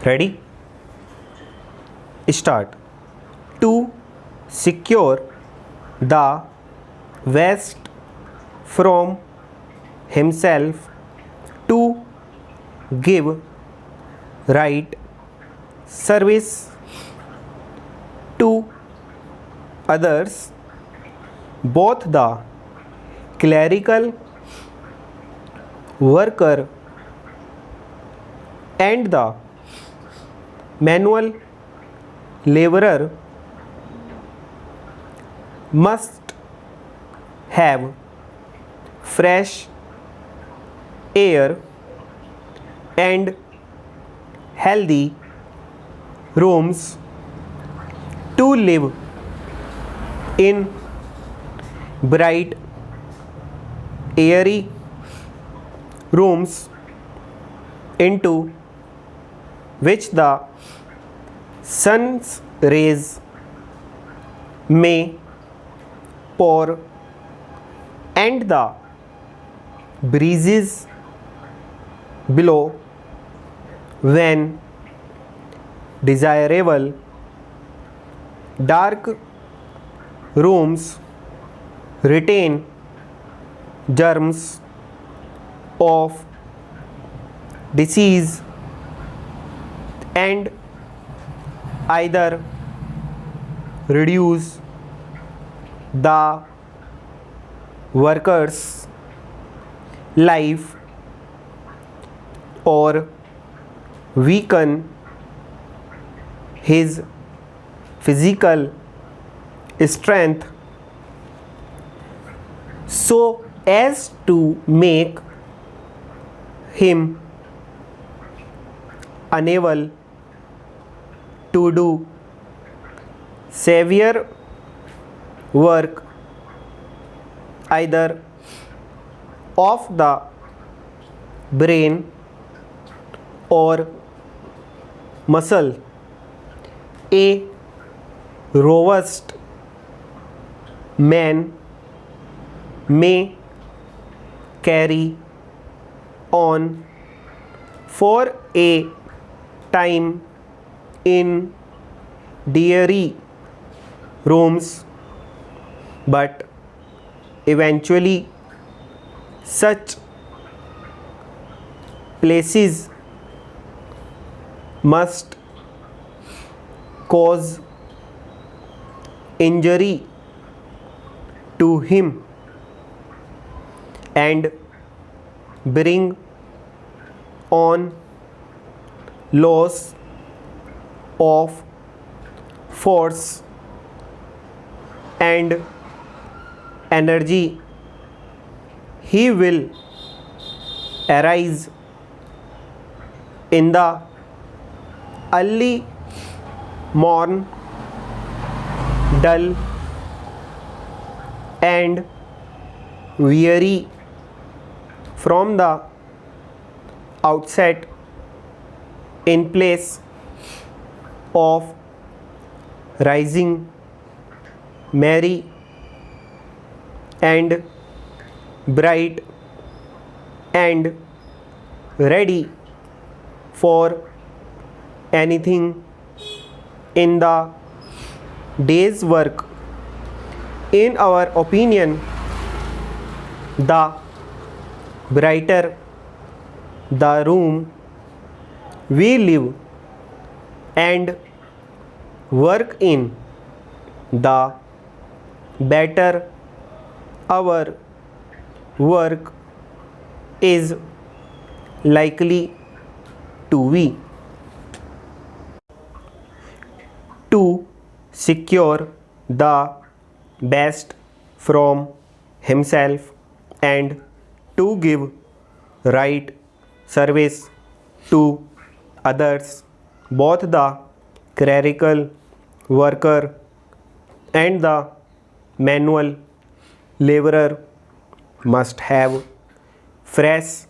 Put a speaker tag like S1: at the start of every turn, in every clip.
S1: Ready? Start. To secure the West from himself, to give right service to others, both the clerical worker and the manual laborer must have fresh air and healthy rooms to live in. Bright, airy rooms into which the sun's rays may pour and the breezes blow when desirable. Dark rooms retain germs of disease and either reduce the worker's life or weaken his physical strength so as to make him unable to do severe work either of the brain or muscle. A robust man may carry on for a time in dreary rooms, but eventually such places must cause injury to him and bring on loss of force and energy. He will arise in the early morn, dull and weary from the outset, in place of rising merry and bright and ready for anything in the day's work. In our opinion, the brighter the room we live and work in, the better our work is likely to be. To secure the best from himself and to give right service to others, both the clerical worker and the manual laborer must have fresh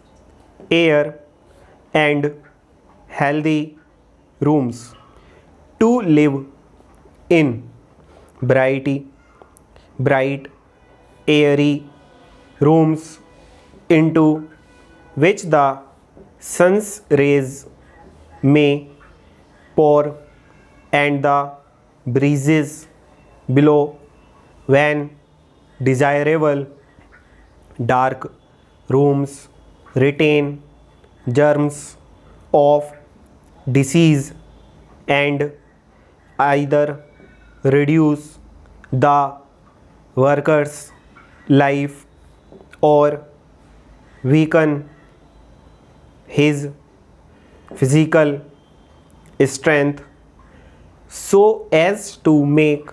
S1: air and healthy rooms to live in. Bright, airy rooms into which the sun's rays may poor and the breezes below when desirable. Dark rooms retain germs of disease and either reduce the worker's life or weaken his physical strength so as to make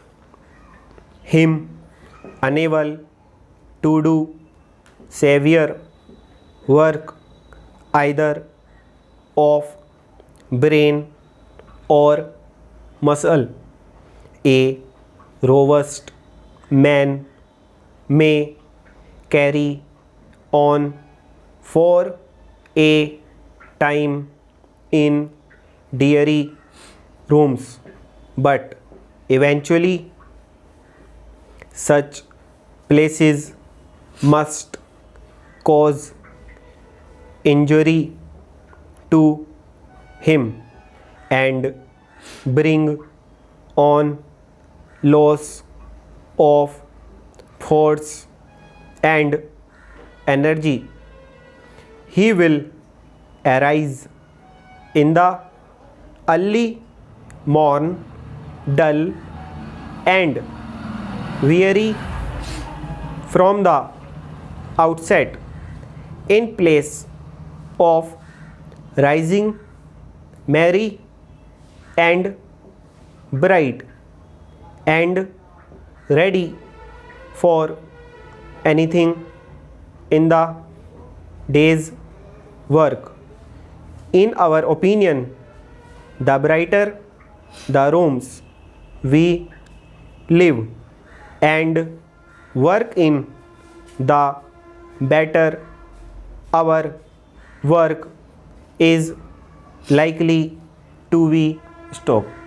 S1: him unable to do severe work either of brain or muscle. A robust man may carry on for a time in dairy rooms, but eventually such places must cause injury to him and bring on loss of force and energy. He will arise in the early morn dull and weary from the outset, in place of rising merry and bright and ready for anything in the day's work. In our opinion, the brighter the rooms we live and work in, the better our work is likely to be stopped.